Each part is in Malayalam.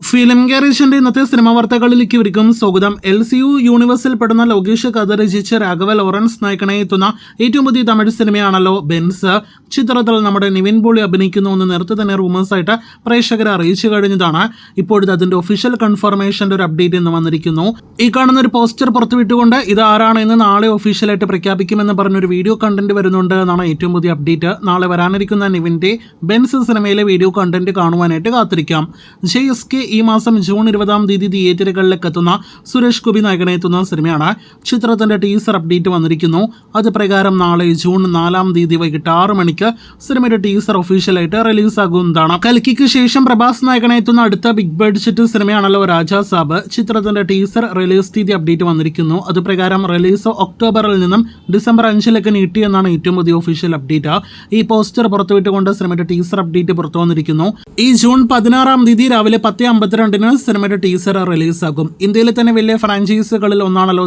ഫിലിം ഗാരേജിന്റെ ഇന്നത്തെ സിനിമാ വാർത്തകളിലേക്ക് ഇവർക്കും സ്വാഗതം. LCU യൂണിവേഴ്സിൽ പെടുന്ന ലോകേഷ് കഥ രചിച്ച് രാഘവ ലോറൻസ് നായകനായി എത്തുന്ന ഏറ്റവും പുതിയ തമിഴ് സിനിമയാണല്ലോ ബെൻസ്. ചിത്രത്തിൽ നമ്മുടെ നിവിൻ പോളി അഭിനയിക്കുന്നു എന്ന് നേരത്തെ തന്നെ റൂമേഴ്സായിട്ട് പ്രേക്ഷകരെ അറിയിച്ചു കഴിഞ്ഞതാണ്. ഇപ്പോഴത്തെ അതിന്റെ ഒഫീഷ്യൽ കൺഫർമേഷന്റെ ഒരു അപ്ഡേറ്റ് ഇന്ന് വന്നിരിക്കുന്നു. ഈ കാണുന്ന ഒരു പോസ്റ്റർ പുറത്തുവിട്ടുകൊണ്ട് ഇത് ആരാണെന്ന് നാളെ ഒഫീഷ്യലായിട്ട് പ്രഖ്യാപിക്കുമെന്ന് പറഞ്ഞൊരു വീഡിയോ കണ്ടന്റ് വരുന്നുണ്ട് എന്നാണ് ഏറ്റവും പുതിയ അപ്ഡേറ്റ്. നാളെ വരാനിരിക്കുന്ന നിവിന്റെ ബെൻസ് സിനിമയിലെ വീഡിയോ കണ്ടന്റ് കാണുവാനായിട്ട് കാത്തിരിക്കാം. JSK ഈ മാസം ജൂൺ 20-ാം തീയതി തിയേറ്ററുകളിലേക്ക് എത്തുന്ന സുരേഷ് ഗോപി നായകനെ എത്തുന്ന സിനിമയാണ്. ചിത്രത്തിന്റെ ടീസർ അപ്ഡേറ്റ് വന്നിരിക്കുന്നു. അത് പ്രകാരം നാളെ ജൂൺ 4-ാം തീയതി വൈകിട്ട് 6 മണിക്ക് സിനിമയുടെ ടീസർ ഒഫീഷ്യലായിട്ട് റിലീസാകുന്നതാണ്. കൽക്കിക്ക് ശേഷം പ്രഭാസ് നായകനെ എത്തുന്ന അടുത്ത ബിഗ് ബഡ്ജറ്റ് സിനിമയാണല്ലോ രാജാ സാബ്. ചിത്രത്തിന്റെ ടീസർ റിലീസ് തീയതി അപ്ഡേറ്റ് വന്നിരിക്കുന്നു. അത് പ്രകാരം റിലീസ് ഒക്ടോബറിൽ നിന്നും ഡിസംബർ 5-ലേക്ക് നീട്ടിയെന്നാണ് ഏറ്റവും പുതിയ ഒഫീഷ്യൽ അപ്ഡേറ്റ്. ഈ പോസ്റ്റർ പുറത്തുവിട്ടുകൊണ്ട് സിനിമയുടെ ടീസർ അപ്ഡേറ്റ് പുറത്തു വന്നിരിക്കുന്നു. ഈ ജൂൺ 16-ാം തീയതി രാവിലെ 10:52-ന് സിനിമയുടെ ടീസർ റിലീസാകും. ഇന്ത്യയിലെ തന്നെ വലിയ ഫ്രാഞ്ചൈസികളിൽ ഒന്നാണല്ലോ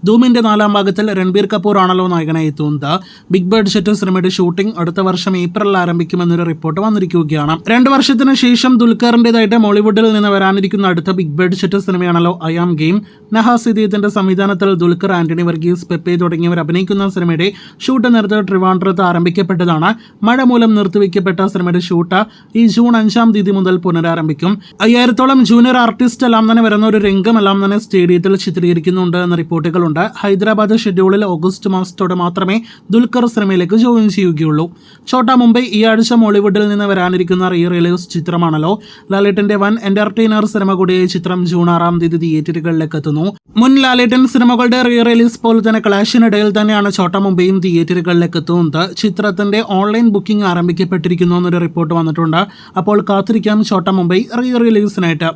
ധൂമിന്റെ 4-ാം ഭാഗത്തിൽ രൺബീർ കപൂർ ആണല്ലോ നായകനായി എത്തുന്നത്. ബിഗ് ബഡ്ജറ്റ് സിനിമയുടെ ഷൂട്ടിംഗ് അടുത്ത വർഷം ഏപ്രിലിൽ ആരംഭിക്കുമെന്നൊരു റിപ്പോർട്ട് വന്നിരിക്കുകയാണ്. 2 വർഷത്തിന് ശേഷം ദുൽഖറിന്റേതായിട്ട് മോളിവുഡിൽ നിന്ന് വരാനിരിക്കുന്ന അടുത്ത ബിഗ് ബഡ്ജറ്റ് സിനിമയാണല്ലോ ഐ ആം ഗെയിം. നഹാസ് ഇദ്ദേഹത്തിന്റെ സംവിധാനത്തിൽ ദുൽഖർ, ആന്റണി വർഗീസ്, പെപ്പെ തുടങ്ങിയവർ അഭിനയിക്കുന്ന സിനിമയുടെ ഷൂട്ട് നേരത്തെ ട്രിവാൻഡ്രത്ത് ആരംഭിക്കപ്പെട്ടതാണ്. മഴ മൂലം നിർത്തിവെക്കപ്പെട്ട സിനിമയുടെ ഷൂട്ട് ഈ ജൂൺ 5-ാം തീയതി മുതൽ പുനരാരംഭിക്കും. 5000-ഓളം ജൂനിയർ ആർട്ടിസ്റ്റ് എല്ലാം തന്നെ വരുന്ന ഒരു രംഗമെല്ലാം തന്നെ സ്റ്റേഡിയത്തിൽ ചിത്രീകരിക്കുന്നുണ്ട് എന്ന റിപ്പോർട്ടുകളുണ്ട്. ഹൈദരാബാദ് ഷെഡ്യൂളിൽ ഓഗസ്റ്റ് മാസത്തോടെ മാത്രമേ ദുൽഖർ സിനിമയിലേക്ക് ജോയിൻ ചെയ്യുകയുള്ളൂ. ഛോട്ടാ മുംബൈ ഈ ആഴ്ച മോളിവുഡിൽ നിന്ന് വരാനിരിക്കുന്ന റിലീസ് ചിത്രമാണല്ലോ. ലാലേട്ടന്റെ വൻ എന്റർടൈനർ സിനിമ കൂടിയ ചിത്രം ജൂൺ 6-ാം തീയതി തിയേറ്ററുകളിലേക്ക് എത്തുന്നു. മുൻ ലാലേട്ടൻ സിനിമകളുടെ റിലീസ് പോലെ തന്നെ ക്ലാഷിനിടയിൽ തന്നെയാണ് ഛോട്ടാ മുംബൈയും തിയേറ്ററുകളിലേക്ക് എത്തുന്നത്. ചിത്രത്തിന്റെ ഓൺലൈൻ ബുക്കിംഗ് ആരംഭിക്കപ്പെട്ടിരിക്കുന്നു എന്നൊരു റിപ്പോർട്ട് വന്നിട്ടുണ്ട്. അപ്പോൾ കാത്തിരിക്കാം ഛോട്ടാ മുംബൈ റിലീസിനായിട്ട്.